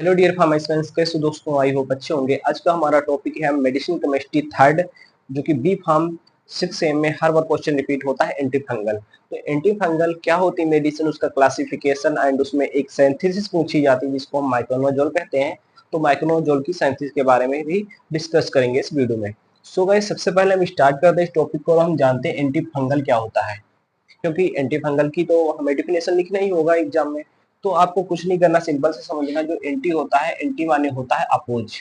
Hello dear pharmacist, कैसे दोस्तों? I hope अच्छे होंगे। आज का हमारा टॉपिक है मेडिसिन केमिस्ट्री थर्ड, जो कि बी फार्म 6 में हर बार क्वेश्चन रिपीट होता है, एंटी फंगल। तो एंटी फंगल क्या होती है मेडिसिन, उसका क्लासिफिकेशन एंड उसमें एक सिंथेसिस पूछी जाती है जिसको हम माइक्रोनोजोल कहते हैं। तो माइक्रोनोजोल की सिंथेसिस के बारे में भी डिस्कस करेंगे इस वीडियो में। सो गाइस, सबसे पहले हम स्टार्ट करते हैं इस टॉपिक को और हम जानते हैं एंटी फंगल क्या होता है, क्योंकि एंटी फंगल की तो हमें डेफिनेशन लिखना ही होगा एग्जाम में। तो आपको कुछ नहीं करना, सिंपल से समझना। जो एंटी होता है, एंटी माने होता है अपोज।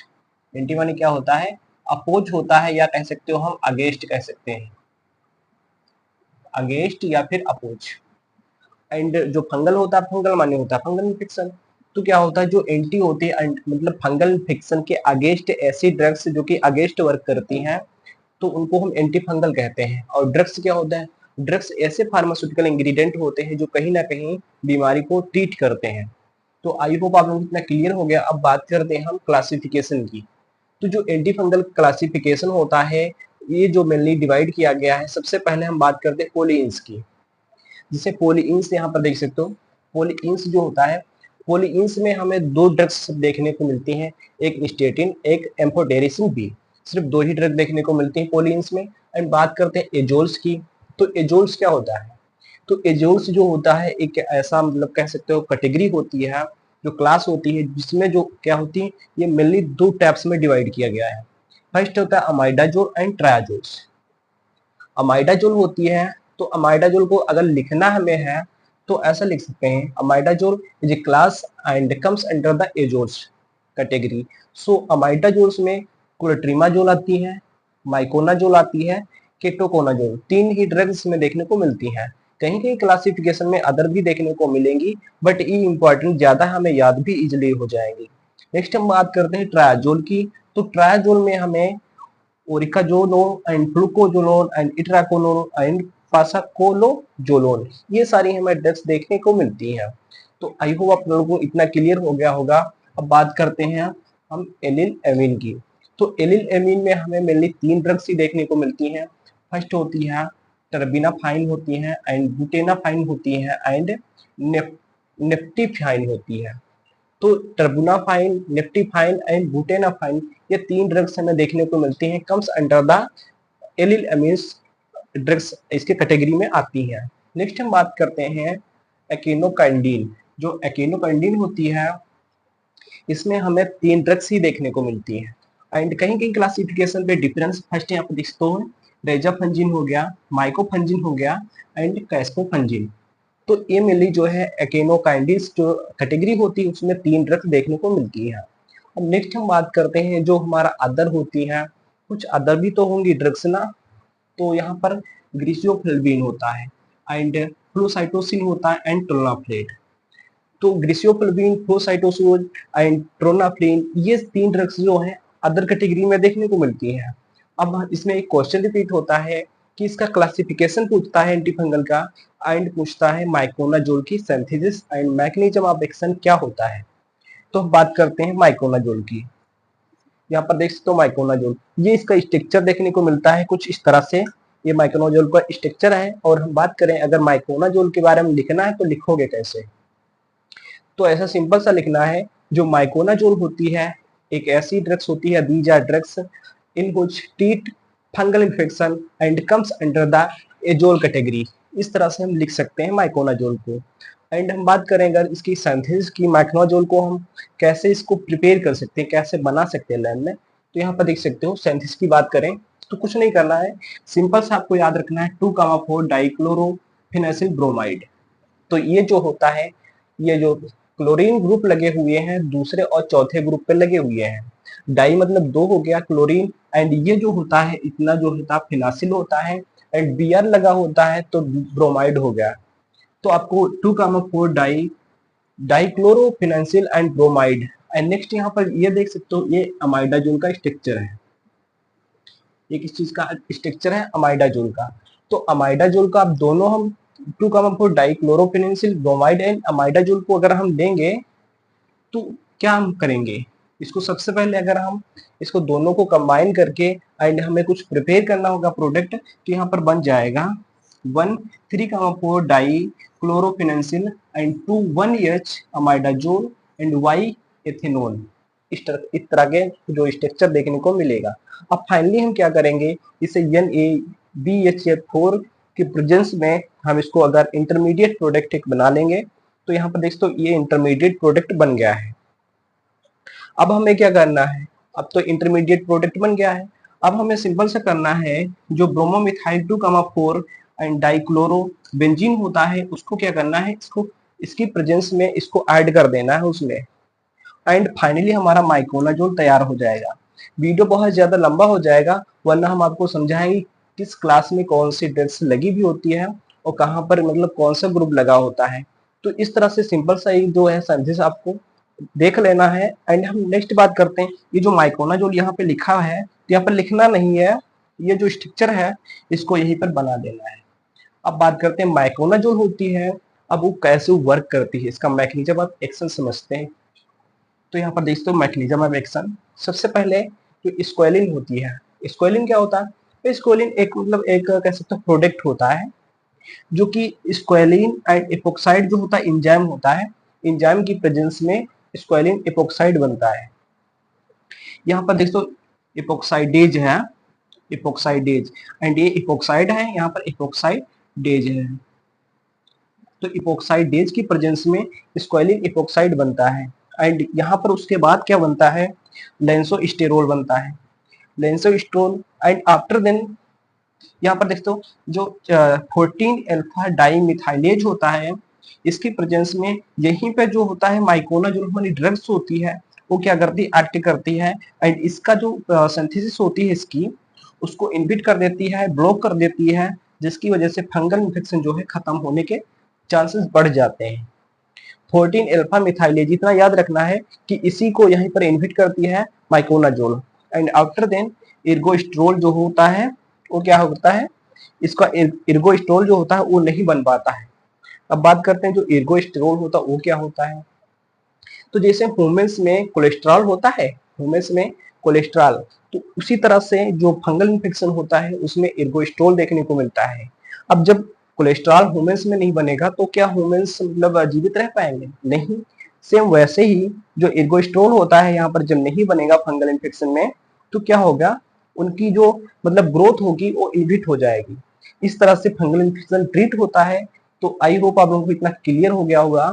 एंटी माने क्या होता है? अपोज होता है, या कह सकते हो हम अगेंस्ट कह सकते हैं, अगेंस्ट या फिर अपोज। एंड जो फंगल होता है, फंगल माने होता है फंगल इन्फेक्शन। तो क्या होता है, जो एंटी होती है मतलब फंगल इन्फेक्शन के अगेंस्ट ऐसी ड्रग्स जो कि अगेंस्ट वर्क करती हैं, तो उनको हम एंटी फंगल कहते हैं। और ड्रग्स क्या होता है? ड्रग्स ऐसे फार्मास्यूटिकल इंग्रेडिएंट होते हैं जो कहीं ना कहीं बीमारी को ट्रीट करते हैं। तो आई होप आप लोगों को इतना क्लियर हो गया। अब बात करते हैं हम क्लासिफिकेशन की। तो जो एंटी फंगल क्लासिफिकेशन होता है, ये जो मेनली डिवाइड किया गया है, सबसे पहले हम बात करते हैं पोलिन्स की। जिसे पोलिन्स यहाँ पर देख सकते हो। पोलिन्स जो होता है, पोलिन्स में हमें दो ड्रग्स देखने को मिलती हैं, एक स्टेटिन, एक एम्फोटेरिसिन बी। सिर्फ दो ही ड्रग देखने को मिलती हैं पोलिन्स में। एंड बात करते हैं एजोल्स की। तो एजोल्स क्या होता है? तो एजोल्स जो होता है एक ऐसा, मतलब कह सकते हो कैटेगरी होती है, जो क्लास होती है, जिसमें जो क्या होती है, ये मेनली दो टाइप्स में डिवाइड किया गया है। फर्स्ट होता है अमाइडाजोल एंड ट्रायाजोल्स। अमाइडाजोल होती है, तो अमाइडाजोल को अगर लिखना हमें है तो ऐसा लिख सकते हैं, imidazole is a class and comes under the azoles category. So imidazoles में क्लोट्रिमाजोल आती है, माइकोनाजोल आती है, केटोकोनाजोल, तीन ही ड्रग्स में देखने को मिलती हैं। कहीं कहीं क्लासिफिकेशन में अदर भी देखने को मिलेंगी, बट ये इंपॉर्टेंट ज्यादा हमें याद भी इजिली हो जाएंगी। नेक्स्ट हम बात करते हैं ट्रायाजोल की। तो ट्रायाजोल में हमें ओरिकाजोलोन एंड फ्लूकोजोलोन एंड इट्राकोलोन एंड पासाकोलोजोलोन, ये सारी हमें ड्रग्स देखने को मिलती हैं। तो आई होप आप लोगों को इतना क्लियर हो गया होगा। अब बात करते हैं हम एलिल एमीन की। तो एलिल एमीन में हमें मेनली तीन ड्रग्स ही देखने को मिलती हैं। फर्स्ट होती है टर्बिनाफाइन होती है, एंड बुटेनाफाइन होती है, एंड नेफ्टिफाइन होती है। तो टर्बुनाफाइन, नेफ्टिफाइन एंड बुटेनाफाइन, ये तीन ड्रग्स हमें देखने को मिलती हैं, comes under the allyl amines drugs, इसके कैटेगरी में आती हैं। नेक्स्ट हम बात करते हैं एकिनोकाइंडीन। जो एकिनोकाइंडीन होती है, इसमें हमें तीन ड्रग्स ही देखने को मिलती हैं। एंड कहीं कहीं क्लासिफिकेशन पे डिफरेंस फर्स्ट यहाँ पर दिखते हो, रेजाफंजिन हो गया, माइकोफंजिन हो गया, एंड कैस्कोफंजिन। तो ये मेनली जो है एकेनोकाइंडिस जो कैटेगरी होती है, उसमें तीन ड्रग्स देखने को मिलती है। अब नेक्स्ट हम बात करते हैं जो हमारा अदर होती है, कुछ अदर भी तो होंगी ड्रग्स ना। तो यहाँ पर ग्रिसियोफ्लोविन होता है, एंड फ्लोसाइटोसिन होता है, एंड टोनाफ्लेट। तो ग्रिसियोफ्लोविन, फ्लोसाइटोसिन एंड ट्रोनाफ्लिन, ये तीन ड्रग्स जो हैं अदर कैटेगरी में देखने को मिलती हैं। अब इसमें एक क्वेश्चन रिपीट होता है कि इसका क्लासिफिकेशन पूछता है एंटीफंगल का, एंड पूछता है माइकोनाजोल की synthesis and mechanism of action क्या होता है। तो हम बात करते हैं माइकोनाजोल की। यहाँ पर देख सकते हो माइकोनाजोल, ये इसका स्ट्रक्चर देखने को मिलता है कुछ इस तरह से। ये माइकोनाजोल का स्ट्रक्चर है। और हम बात करें अगर माइकोनाजोल के बारे में लिखना है तो लिखोगे कैसे? तो ऐसा सिंपल सा लिखना है, जो माइकोनाजोल होती है एक ऐसी ड्रग्स होती है, these are drugs in which treat fungal infection and comes under the azole category. इस तरह से हम लिख सकते हैं माइकोनाजोल को। एंड हम बात करें अगर इसकी सिंथेसिस की, माइकोनाजोल को हम कैसे इसको प्रिपेयर कर सकते हैं, कैसे बना सकते हैं लैब में, तो यहाँ पर देख सकते हो सिंथेसिस की बात करें तो कुछ नहीं करना है, सिंपल सा आपको याद रखना है 2,4 डाइक्लोरोफिनेसिल ब्रोमाइड। तो ये जो होता है, ये जो क्लोरीन ग्रुप लगे हुए हैं दूसरे और चौथे ग्रुप पे लगे हुए हैं। डाई मतलब दो हो गया क्लोरीन, एंड ये जो होता है इतना जो होता है फिनासिल होता है, एंड बीआर लगा होता है तो ब्रोमाइड हो गया। तो आपको 2,4 डाइक्लोरोफिनासिल एंड ब्रोमाइड। एंड नेक्स्ट यहाँ पर ये देख सकते हो, ये अमाइडाजोल का स्ट्रक्चर है। ये किस चीज का स्ट्रक्चर है? अमाइडाजोल का। तो अमाइडाजोल का आप दोनों हम 2,4 डाइक्लोरोफिनेसिल ब्रोमाइड एंड अमाइडाजोल को अगर हम देंगे तो क्या हम करेंगे? इसको सबसे पहले अगर हम इसको दोनों को कंबाइन करके एंड हमें कुछ प्रिपेयर करना होगा प्रोडक्ट, तो यहाँ पर बन जाएगा 1,3,4 di chlorophenacyl and 2,1H imidazole and Y ethanol. इस तरह के जो स्ट्रक्चर देखने को मिलेगा। अब फाइनली हम क्या करेंगे, इसे NaBHF4 की प्रेजेंस में हम इसको अगर इंटरमीडिएट प्रोडक्ट एक बना लेंगे, तो यहाँ पर देख तो ये इंटरमीडिएट प्रोडक्ट बन गया है। अब हमें क्या करना है, अब तो इंटरमीडिएट प्रोडक्ट बन गया है, अब हमें सिंपल से करना है, जो ब्रोमोमिथाइल 2,4 एंड डाइक्लोरो बेंजीन होता है उसको क्या करना है, इसको इसकी प्रेजेंस में इसको ऐड कर देना है उसमें, एंड फाइनली हमारा माइक्रोनाजोल तैयार हो जाएगा। वीडियो बहुत ज्यादा लंबा हो जाएगा, वरना हम आपको समझाएंगे किस क्लास में कौन सी ड्रग्स लगी भी होती है और कहाँ पर मतलब कौन सा ग्रुप लगा होता है। तो इस तरह से सिंपल सा एक जो है सेंटेंस आपको देख लेना है। एंड हम नेक्स्ट बात करते हैं, ये जो माइक्रोनाजोल यहाँ पे लिखा है, तो यहाँ पर लिखना नहीं है, ये जो स्ट्रक्चर है इसको यहीं पर बना देना है। अब बात करते हैं माइक्रोनाजोल होती है, अब वो कैसे वर्क करती है, इसका मैकेनिज्म ऑफ एक्शन समझते हैं। तो यहाँ पर देखते हो मैकेनिज्म ऑफ एक्शन, सबसे पहले जो स्क्वेलिन होती है, स्क्वेलिन क्या होता है, स्क्वेलिन एक मतलब एक कह सकते हो प्रोडक्ट होता है, जो कि स्क्वेलिन एंड इपोक्साइड जो होता है एंजाइम होता है, एंजाइम की प्रेजेंस में स्क्वेलिन इपोक्साइड बनता है। यहाँ पर देखो इपोक्साइडेज है, इपोक्साइडेज, एंड ये इपोक्साइड है, यहाँ पर इपोक्साइडेज है। तो इपोक्साइडेज की प्रेजेंस में स्क्वेलिन इपोक्साइड बनता है, एंड यहाँ पर उसके बाद क्या बनता है, लेंसोस्टेरोल बनता है, लेंसोस्टेरोल। एंड आफ्टर देन यहाँ पर देखते हो जो 14 अल्फा डाइमिथाइलेज होता है, इसकी प्रेजेंस में यहीं पे जो होता है माइकोना जो हमारी ड्रग्स होती है वो क्या करती है, एक्ट करती है, एंड इसका जो सिंथेसिस होती है इसकी, उसको इनहिबिट कर देती है, ब्लॉक कर देती है, जिसकी वजह से फंगल इन्फेक्शन जो है खत्म होने के चांसेस बढ़ जाते हैं। 14 अल्फा मिथाइलेज इतना याद रखना है कि इसी को यहीं पर इनहिबिट करती है माइकोनाजोल, एंड आफ्टर देन इर्गोस्ट्रोल जो होता है वो क्या होता है, इसका इर्गोस्ट्रोल जो होता है वो नहीं बन पाता है। अब बात करते हैं जो इर्गोस्ट्रोल होता है वो क्या होता है। तो जैसे ह्यूमंस में कोलेस्ट्रॉल होता है, ह्यूमंस में कोलेस्ट्रॉल, तो उसी तरह से जो फंगल इन्फेक्शन होता है उसमें इर्गोस्ट्रोल देखने को मिलता है। अब जब कोलेस्ट्रॉल ह्यूमंस में नहीं बनेगा तो क्या ह्यूमंस मतलब जीवित रह पाएंगे, नहीं। सेम वैसे ही जो इर्गोस्ट्रोल होता है यहाँ पर जब नहीं बनेगा फंगल इन्फेक्शन में, तो क्या होगा, उनकी जो मतलब ग्रोथ होगी वो इनहिबिट हो जाएगी। इस तरह से फंगल इन्फेक्शन ट्रीट होता है। तो आई होप आप लोगों को इतना क्लियर हो गया होगा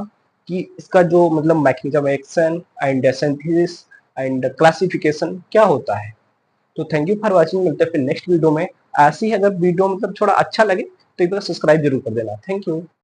कि इसका जो मतलब mechanism action and synthesis and classification क्या होता है। तो थैंक यू फॉर वाचिंग, मिलते हैं फिर नेक्स्ट वीडियो में। ऐसी ही अगर वीडियो मतलब थोड़ा अच्छा लगे तो एक बार सब्सक्राइब जरूर कर देना। Thank you.